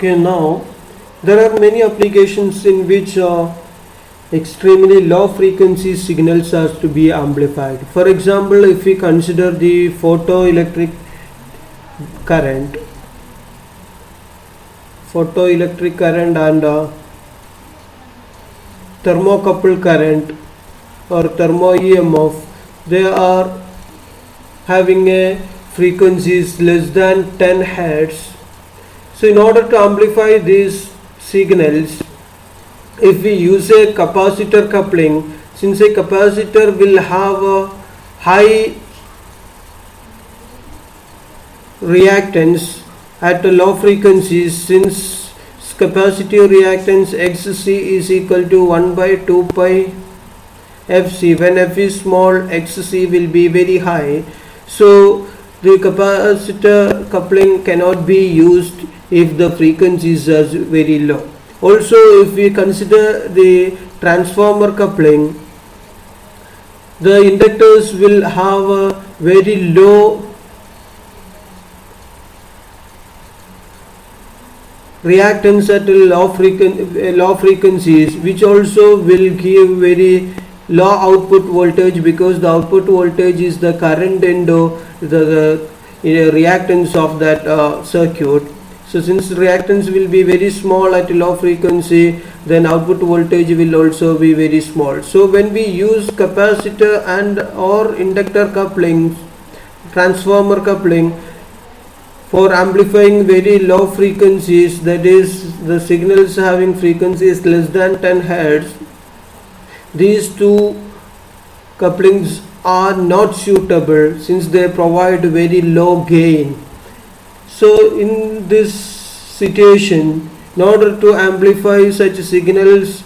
Okay, now there are many applications in which extremely low frequency signals are to be amplified. For example, if we consider the photoelectric current, and thermocouple current or thermo EMF, they are having a frequencies less than 10 hertz. So in order to amplify these signals, if we use a capacitor coupling, since a capacitor will have a high reactance at a low frequencies, since capacitive reactance Xc is equal to 1 by 2 pi Fc. When F is small, Xc will be very high. So the capacitor coupling cannot be used if the frequencies are very low. Also, if we consider the transformer coupling, the inductors will have a very low reactance at low frequencies, which also will give very low output voltage, because the output voltage is the current into the reactance of that circuit. So since reactance will be very small at low frequency, then output voltage will also be very small. So when we use capacitor and or inductor coupling, transformer coupling, for amplifying very low frequencies, that is the signals having frequencies less than 10 Hz, these two couplings are not suitable since they provide very low gain. So in this situation, in order to amplify such signals,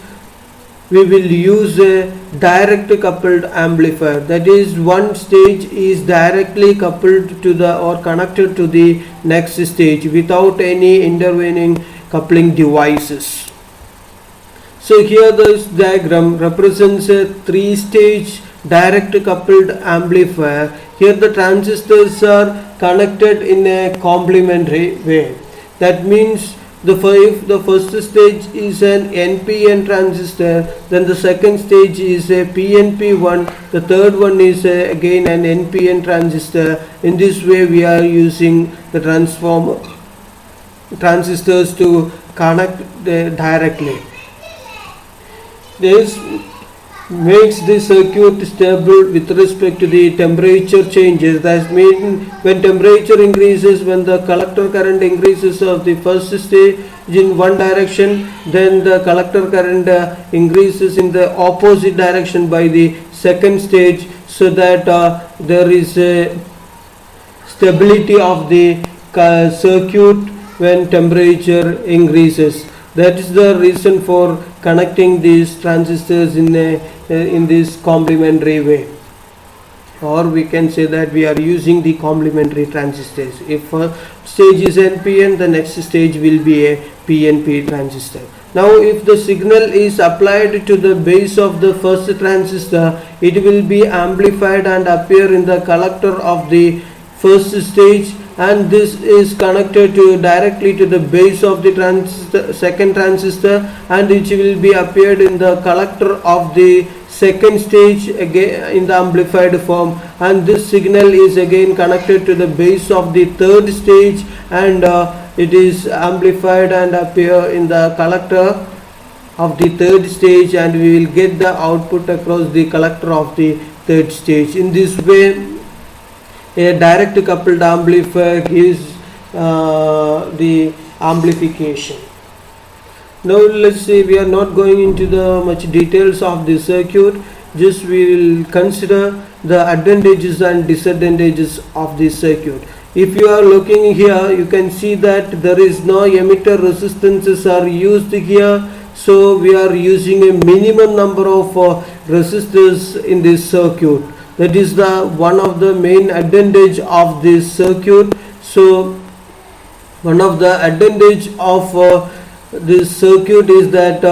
we will use a direct coupled amplifier. That is, one stage is directly coupled to the or connected to the next stage without any intervening coupling devices. So here this diagram represents a three-stage direct coupled amplifier. Here the transistors are connected in a complementary way. That means if the first stage is an NPN transistor, then the second stage is a PNP one, the third one is again an NPN transistor. In this way we are using the transistors to connect directly. This makes the circuit stable with respect to the temperature changes. That means when temperature increases, when the collector current increases of the first stage in one direction, then the collector current increases in the opposite direction by the second stage, so that there is a stability of the circuit when temperature increases. That is the reason for connecting these transistors in this complementary way, or we can say that we are using the complementary transistors. If first stage is NPN, the next stage will be a PNP transistor. Now if the signal is applied to the base of the first transistor, it will be amplified and appear in the collector of the first stage, and this is connected directly to the base of the second transistor, and it will be appeared in the collector of the second stage again in the amplified form, and this signal is again connected to the base of the third stage, and it is amplified and appear in the collector of the third stage, and we will get the output across the collector of the third stage. In this way, a direct coupled amplifier gives the amplification. Now let's see, we are not going into the much details of the circuit, just we will consider the advantages and disadvantages of this circuit. If you are looking here, you can see that there is no emitter resistances are used here, so we are using a minimum number of resistors in this circuit. That is the one of the main advantage of this circuit. So one of the advantage of this circuit is that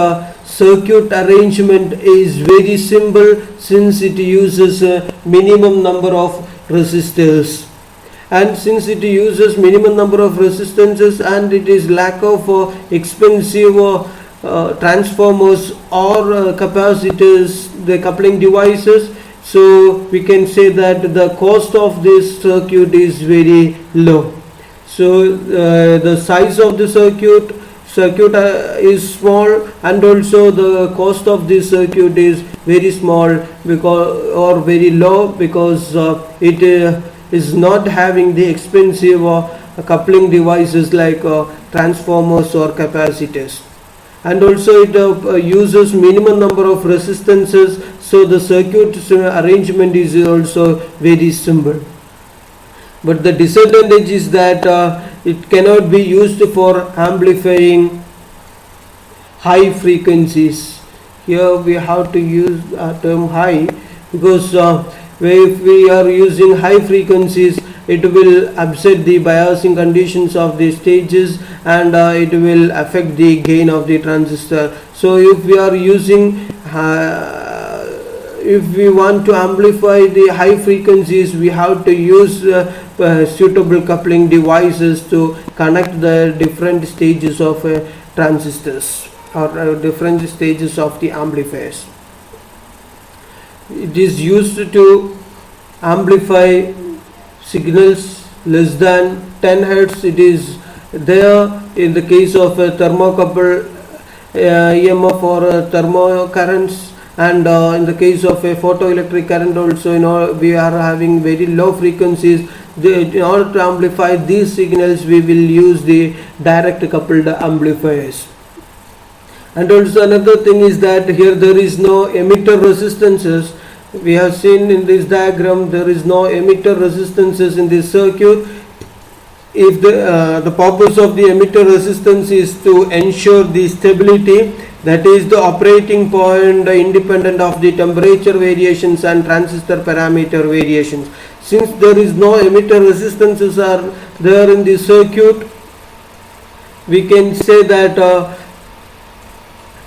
circuit arrangement is very simple, since it uses a minimum number of resistors. and since it uses minimum number of resistances and it is lack of expensive transformers or capacitors, the coupling devices, so we can say that the cost of this circuit is very low. So the size of the circuit is small, and also the cost of this circuit is very small because, or very low, because it is not having the expensive coupling devices like transformers or capacitors, and also it uses minimum number of resistances, so the circuit arrangement is also very simple. But the disadvantage is that it cannot be used for amplifying high frequencies. Here we have to use term high, because if we are using high frequencies, it will upset the biasing conditions of the stages, and it will affect the gain of the transistor. So if we are using if we want to amplify the high frequencies, we have to use suitable coupling devices to connect the different stages of transistors, or different stages of the amplifiers. It is used to amplify signals less than 10 Hz. It is there in the case of a thermocouple EMF or thermocurrents, and in the case of a photoelectric current also, we are having very low frequencies. In order to amplify these signals, we will use the direct coupled amplifiers. And also another thing is that here there is no emitter resistances. We have seen in this diagram there is no emitter resistances in this circuit. If the purpose of the emitter resistance is to ensure the stability, that is the operating point independent of the temperature variations and transistor parameter variations. Since there is no emitter resistances are there in the circuit, we can say that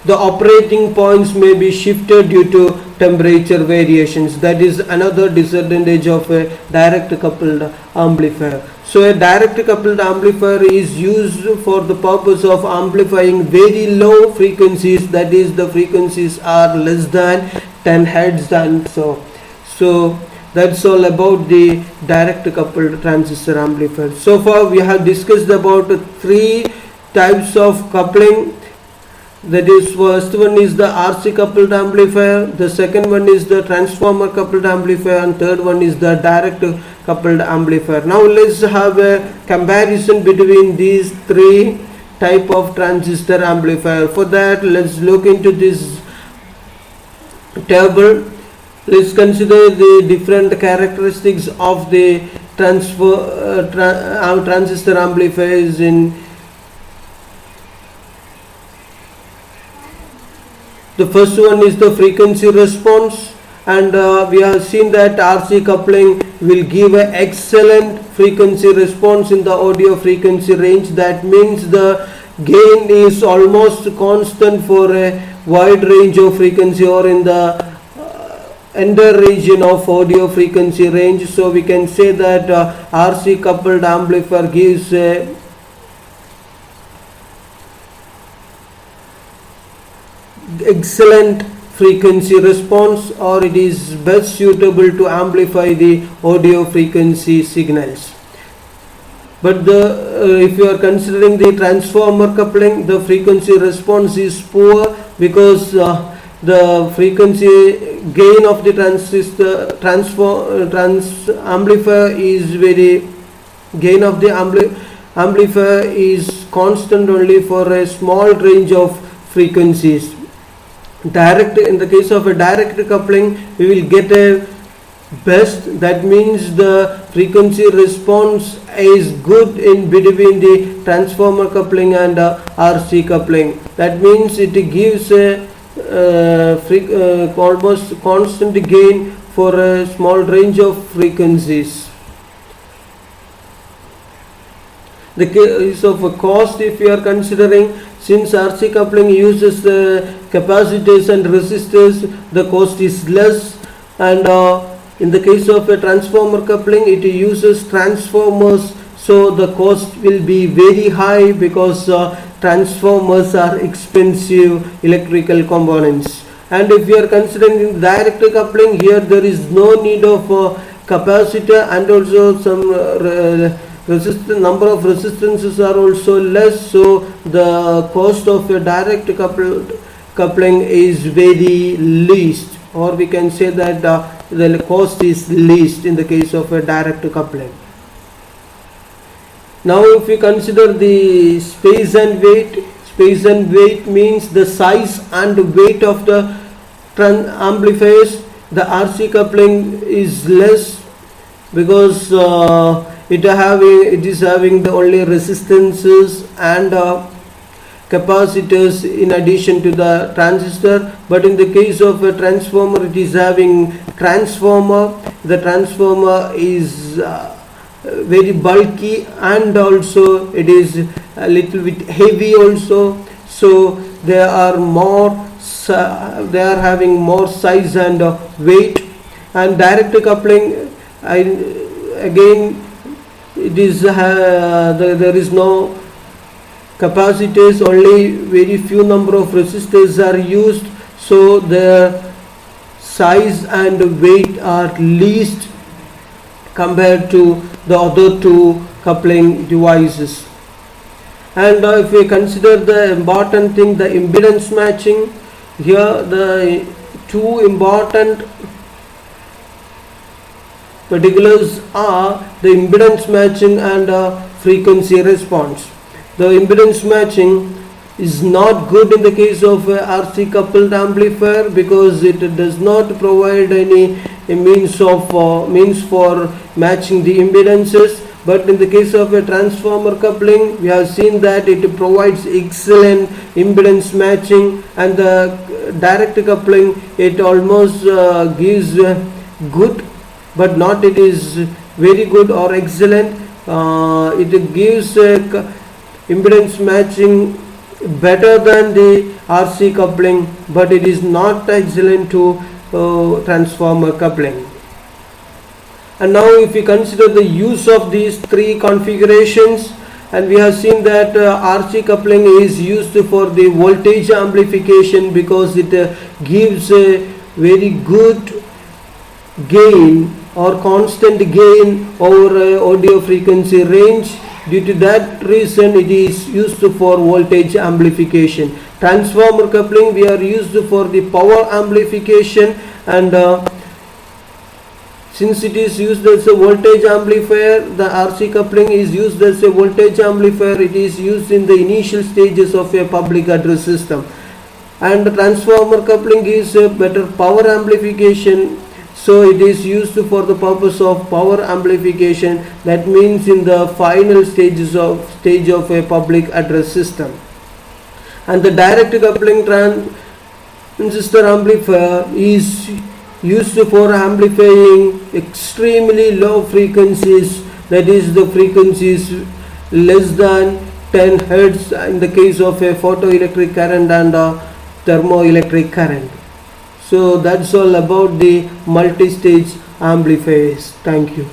the operating points may be shifted due to temperature variations. That is another disadvantage of a direct coupled amplifier. So a direct coupled amplifier is used for the purpose of amplifying very low frequencies, that is the frequencies are less than 10 Hz, and so that's all about the direct coupled transistor amplifier. So far we have discussed about 3 types of coupling. That is, first one is the RC coupled amplifier, the second one is the transformer coupled amplifier, and third one is the direct coupled amplifier. Now let's have a comparison between these 3 type of transistor amplifier. For that, let's look into this table. Let's consider the different characteristics of the transistor amplifiers in the first one is the frequency response, and we have seen that RC coupling will give an excellent frequency response in the audio frequency range. That means the gain is almost constant for a wide range of frequency, or in the entire region of audio frequency range. So we can say that RC coupled amplifier gives a excellent frequency response, or it is best suitable to amplify the audio frequency signals. But if you are considering the transformer coupling, the frequency response is poor, because the frequency gain of the amplifier is very, gain of the amplifier is constant only for a small range of frequencies. In the case of a direct coupling, we will get a best, that means the frequency response is good in between the transformer coupling and RC coupling. That means it gives a almost constant gain for a small range of frequencies. The case of a cost, if you are considering, since RC coupling uses capacitors and resistors, the cost is less, and In the case of a transformer coupling, it uses transformers, so the cost will be very high because transformers are expensive electrical components. And if you are considering direct coupling, here there is no need of capacitor, and also some number of resistances are also less, so the cost of a direct coupling is very least, or we can say that the cost is least in the case of a direct coupling. Now if we consider the space and weight means the size and weight of the amplifiers. The RC coupling is less because it is having the only resistances and capacitors in addition to the transistor. But in the case of a transformer, it is having transformer. The transformer is very bulky, and also it is a little bit heavy also, so they are having more size and weight. And direct coupling, again it is there is no capacitors, only very few number of resistors are used, so the size and weight are least compared to the other two coupling devices. And if we consider the important thing, the impedance matching, here the two important particulars are the impedance matching and frequency response. The impedance matching is not good in the case of a RC coupled amplifier because it does not provide any means for matching the impedances. But in the case of a transformer coupling, we have seen that it provides excellent impedance matching, and the direct coupling, it almost gives good, but not it is very good or excellent. It gives impedance matching better than the RC coupling, but it is not excellent to transformer coupling. And now if we consider the use of these three configurations, and we have seen that RC coupling is used for the voltage amplification because it gives a very good gain or constant gain over audio frequency range. Due to that reason, it is used for voltage amplification. Transformer coupling, we are used for the power amplification, and since it is used as a voltage amplifier, the RC coupling is used as a voltage amplifier. It is used in the initial stages of a public address system. And the transformer coupling gives a better power amplification, so it is used for the purpose of power amplification. That means in the final stage of a public address system. And the direct coupling transistor amplifier is used for amplifying extremely low frequencies, that is the frequencies less than 10 Hz in the case of a photoelectric current and thermoelectric current. So that's all about the multi-stage amplifiers. Thank you.